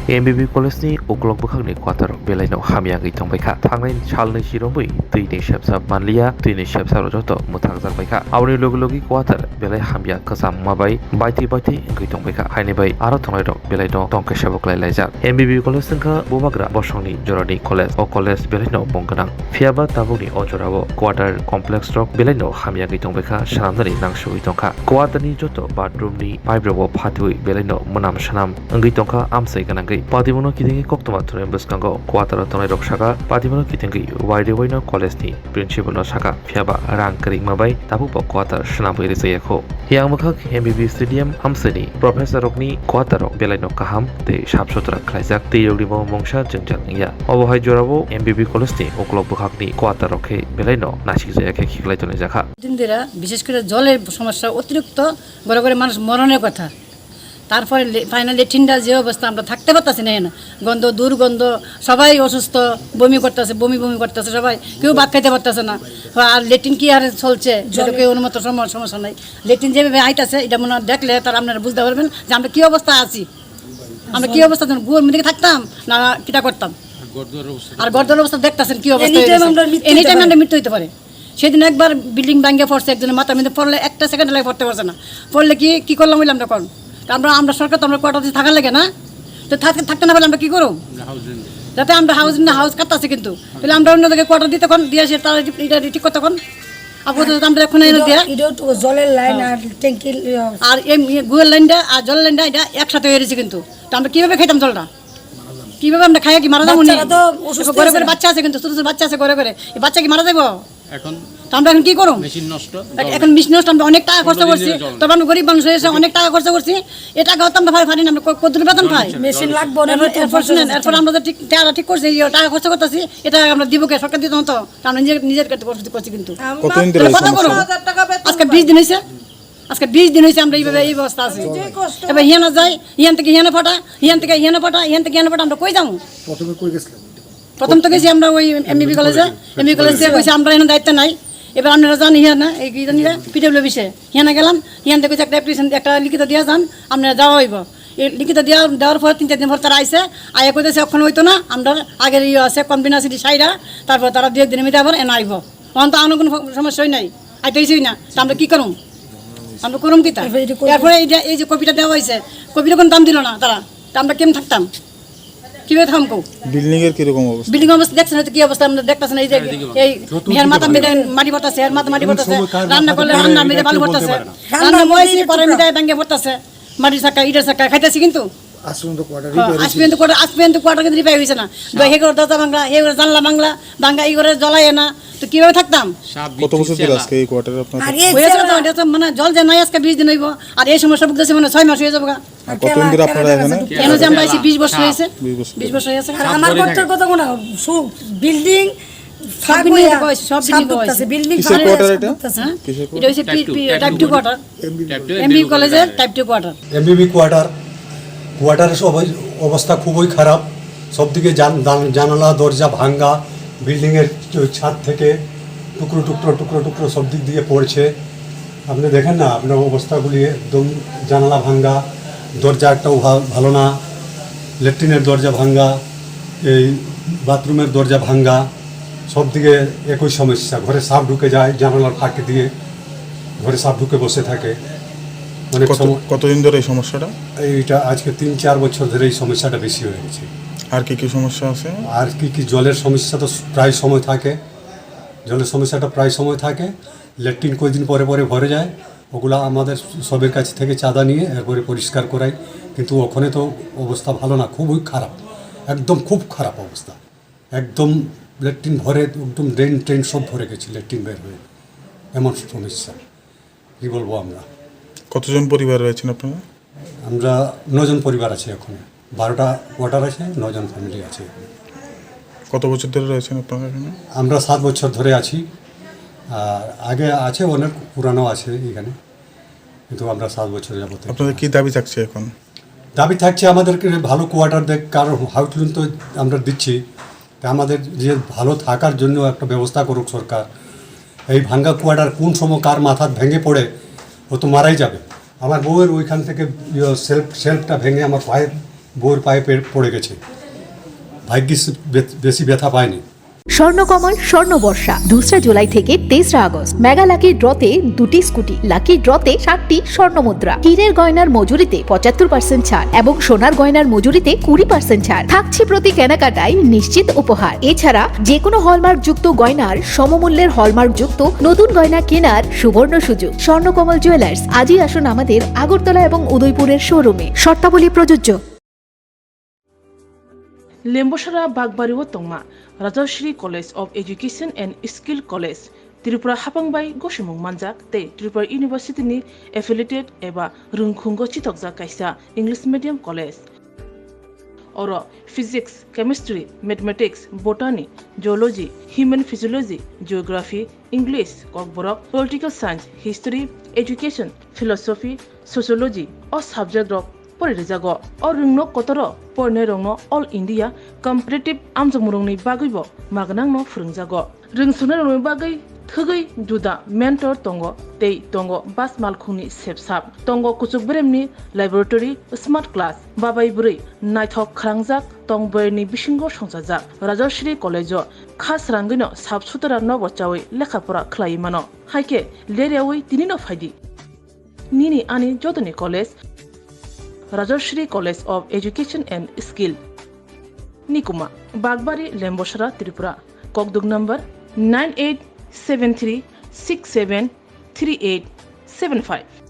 एमबिबि कलेजनि उग्लक बोखांनि क्वार्टाराव बेलाइनाव हामियागै थांबायखा थांनाय सालनै सिरंबै दैनि सेबसाब मानलिया दैनि सेबसाब जत मुथां जाबायखा आवनि लोगो लोगि क्वार्टार बेलाइ हामिया कसाम माबाय बायथि बायथि गै थांबायखा हायनिबाय आरो थांनाय दं बेलाइनाव टंके सेबकलाय लायजा एमबिबि कलेज जोंखा बुबाग्रा बसंनि जरानि कलेज अ कलेज बेलाइनाव बंगोनां फियाबा ताबुनि अजराव क्वार्टार कमप्लेक्स रक बेलाइनाव हामियागै थांबायखा सानामनानै नांसुयै दंखा क्वार्टारनि जत बाथरुमनि पाइब्रबो फाथुयै बेलाइनाव मोनाम सानाम गै दंखा आमसाय गोनां पातिमोनो किथिंगि कक्तमा थुने बसकांगो क्वार्टार तनाय रक्षागा पातिमोनो किथिंगि वाइडेवैनो कलेजनि प्रिन्सिपल साका फियाबा रां करिक माबाय ताबु क्वार्टार सनाबै रिजायाखौ हियां मखाक एमबिबि स्टेडियाम हामसेनि प्रोफेसर रकनि क्वार्टार बेलाइनो काहाम ते साफसुथरा खालायजाक ते यौरिमो मंसा जोंजांनिया अबहाय जराबो एमबिबि कलेजनि उग्लक बोखाकनि क्वार्टार रखे बेलाइनो नासिक जायाखे खिखलाय तने जाखा দিনদিরা বিশেষ করে জলের সমস্যা অতিরিক্ত ঘরে ঘরে মানুষ মরণের কথা তারপরে ফাইনাল লেট্রিনটা যে অবস্থা আমরা থাকতে পারতেছি না এখানে গন্ধ দুর্গন্ধ সবাই অসুস্থ বমি করতেছে বমি করতেছে সবাই কেউ ভাত খাইতে পারতেছে না আর লেট্রিন কি আর চলছে কেউ অনুমত সমস্যা নাই লেট্রিন যেভাবে আইতাছে এটা মনে দেখলে তারা আপনারা বুঝতে পারবেন যে আমরা কী অবস্থা আছি আমরা কী অবস্থা গুয়ার মধ্যে থাকতাম না কিটা করতাম আর গর্দর অবস্থা দেখতেছেন কী অবস্থা এনি টাইম আমরা মৃত্যু হইতে পারে সেদিন একবার বিল্ডিং ভাঙ্গে পড়ছে একজনের মাথার মধ্যে পড়লে একটা সেকেন্ড লাগে পড়তে পারছে না পড়লে কি করলাম বললাম আমরা কোন আমরা সরকার তো আমরা কোয়ার্টারে থাকার লাগে না তো থাকতে না পারলে আমরা কি করব যাতে আমরা হাউস কাটতেছি কিন্তু তাহলে আমরা অন্য জায়গায় কোয়ার্টার দিতে কোন দিয়ে আসে তারা এটা ঠিক করতে কোন আপাতত আমরা এখন জলের লাইন আর ট্যাঙ্কি আর এই গুয়ের লাইনটা আর জলের লাইনটা এটা একসাথে হয়ে গেছে কিন্তু তো আমরা কীভাবে খাইতাম জলটা কীভাবে আমরা খাইয়া কি মারা যাবো ঘরে ঘরে বাচ্চা আছে কিন্তু ছোটো ছোটো বাচ্চা আছে ঘরে ঘরে এই বাচ্চা কি মারা যাবো এখন আমরা এখন কি করব এখন মেশিন নষ্ট আমরা অনেক টাকা খরচ করছি তবে আমরা গরিব মানুষ হয়েছে অনেক টাকা খরচ করছি এটা হয়তো আমরা পারি না আমরা কত বেতন পাই মেশিন লাগবে এরপর আমরা ঠিক টাকা ঠিক করছি টাকা খরচ করতেছি এটা আমরা দিব কে সরকার দিতে হতো আমরা নিজের করছি কিন্তু কত করো আজকে 20 দিন হয়েছে আমরা এইভাবে এই ব্যবস্থা আছে এবার হিয়ানা যাই হিয়ান থেকে হিয়ানে ফাটা হিয়ান থেকে হিয়ানে ফাটা আমরা কই যাবো প্রথম তো গেছি আমরা ওই এমবিবি কলেজে কইছি আমরা এখানে দায়িত্ব নাই এবার আপনারা জানি হিয়ানা এই কি জানি পিডব্লিউ বিষয়ে হিয়ানা গেলাম হিয়ান থেকে একটা অ্যাপ্লিকেশন একটা লিখিত দিয়া যান আপনারা যাওয়া হইব এই লিখিত দেওয়ার পর 3-4 দিন পর তারা আইসে আয়া কইতেছে এখন হইতো না আমরা আগের আছে কনভিনাসিটি সাইরা তারপর তারা 2 দিনের মধ্যে আবার এনে আইব তখন তো আমার কোনো সমস্যাই নাই আইতেইছই না তা আমরা কি করুম কি তারপরে এই যে কপিটা দেওয়া হয়েছে কপিটা কোনো দাম দিল না তারা তা আমরা কেমন থাকতাম কিভাবে থামকো বিল্ডিং এর কি রকম অবস্থা বিল্ডিং অবস্থা দেখছেন কি অবস্থা আমরা দেখতেছেন এই যে এই হের মাথা মেরে মাটি পড়তাছে হের মাথা মাটি পড়তাছে রান্না করলে রান্না মেরে বালু পড়তাছে রান্না মইছি পরে মেরে ভাঙে পড়তাছে মাটির চাকা ইটের চাকা খাইতেছি কিন্তু আসপেন তো কোয়ার্টার কিন্তু রিপেয়ার হয়েছে না হে করে দরজা বাংলা হে করে জানলা বাংলা ভাঙ্গা এই করে জ্বলাই না তো কিভাবে থাকতাম কত বছর ধরে আজকে এই কোয়ার্টারে আপনার মানে জল যে নাই আজকে 20 দিন হইব আর এই সমস্যা ভুগতেছে মানে 6 মাস হয়ে যাবে কতদিন ধরে আপনারা এখানে কেন যে আমরা 20 বছর হয়েছে 20 বছর হয়েছে আমার ঘরটার কথা কোন বিল্ডিং বিল্ডিং এটা হচ্ছে টাইপ 2 কোয়ার্টার এমবিবি কলেজের টাইপ 2 কোয়ার্টার এমবিবি কোয়ার্টারের অবস্থা খুবই খারাপ, সবদিকে জানালা দরজা ভাঙ্গা, বিল্ডিংয়ের ছাদ থেকে টুকরো সব দিক দিয়ে পড়ছে। আপনি দেখেন না আপনার অবস্থাগুলি একদম জানালা ভাঙ্গা, দরজা একটাও ভালো না, ল্যাট্রিনের দরজা ভাঙ্গা, এই বাথরুমের দরজা ভাঙ্গা, সব দিকে একই সমস্যা। ঘরে সাপ ঢুকে যায় জানালার ফাঁকে দিয়ে, ঘরে সাপ ঢুকে বসে থাকে। কতদিন ধরে এই সমস্যাটা? এইটা আজকে 3-4 বছর ধরে এই সমস্যাটা বেশি হয়ে গেছে। আর কি সমস্যা আছে? আর কি জলের সমস্যা তো প্রায় সময় থাকে, জলের সমস্যাটা প্রায় সময় থাকে। ল্যাট্রিন কয়েকদিন পরে ভরে যায়, ওগুলো আমাদের সবের কাছ থেকে চাঁদা নিয়ে এরপরে পরিষ্কার করাই, কিন্তু ওখানে তো অবস্থা ভালো না, খুবই খারাপ, একদম খুব খারাপ অবস্থা। একদম ল্যাট্রিন ভরে একদম ড্রেন সব ভরে গেছে, ল্যাট্রিন বের হয়ে, এমন সমস্যা কী বলবো আমরা। কতজন পরিবার রয়েছেন আপনারা? আমরা 9 জন পরিবার আছে, এখন 12টা কোয়ার্টার আছে, 9 জন ফ্যামিলি আছে। কত বছর ধরে রয়েছেন আপনারা এখানে? আমরা 7 বছর ধরে আছি, আর আগে আছে অনেক পুরানো আছে এখানে, কিন্তু আমরা 7 বছর যাবত। আপনাদের কী দাবি থাকছে এখন? দাবি থাকছে আমাদেরকে ভালো কোয়ার্টার দেখ, কারণ হাউস তো আমরা দিচ্ছি, আমাদের যে ভালো থাকার জন্য একটা ব্যবস্থা করুক সরকার। এই ভাঙ্গা কোয়ার্টার কোন সময় কার মাথা ভেঙে পড়ে ও তো মারাই যাবে। আমার বউয়ের ওইখান থেকে সেলফটা ভেঙে আমার পায়ের বউর পায়ে পড়ে গেছে। ভাগ্যিস বেশি ব্যথা পায়নি। স্বর্ণকমল স্বর্ণবর্ষা 2 জুলাই থেকে 23 আগস্ট। মেগা লাকি ড্রতে 2টি স্কুটি, লাকি ড্রতে 7টি স্বর্ণমুদ্রা, হীরের গয়নার মজুরিতে 75% ছাড় এবং সোনার গয়নার মজুরিতে 20% ছাড় থাকছে প্রতি কেনাকাটায় নিশ্চিত উপহার। এছাড়া যে কোনো হলমার্ক যুক্ত গয়নার সমমূল্যের হলমার্ক যুক্ত নতুন গয়না কেনার সুবর্ণ সুযোগ। স্বর্ণকমল জুয়েলার্স, আজই আসুন আমাদের আগরতলা এবং উদয়পুরের শোরুমে। শর্তাবলী প্রযোজ্য। লেম্বসারা বাগবাড়িও তংমা Rajshree college of education and skill college Tripura हापांबाई गसुमुं मानजाक ते त्रिपुरा यूनिवर्सिटी एफिलिएटेड एबा रुंखुंगो चितकजाक कायसा इंग्लिश मीडियम कलेज और physics chemistry mathematics botany geology human physiology geography English Kokborok political science history education philosophy sociology और सब्जेक्ट रक परिरेजागो और रुंगनो कतर परने रंगनो ऑल इंडिया कम्पिटिटिव आमजमुरंनि बागैबो मागनांनो फोरोंजागो रोंसुनो रंगनि बागै थगै जुदा मेंटर तंगो तै तंगो बास मालखुंनि सेबसाब तंगो कुचुक ब्रेमनि लाइब्रेटरी स्मार्ट क्लास बाबाय बुरै नायथक खरांजाक तंबरनि बिसिंगो संसाजाक राजश्री कलेजो खास रांगैनो साबसुतरा नबचावै लेखाफोरा खलायमानो हायके लेरेवै तिनिनो फायदि निनि आनि जतनि college Rajshree college of education and skill निकुमा बागबाड़ी लेम्बसारा त्रिपुरा ककदुग नंबर 9873673875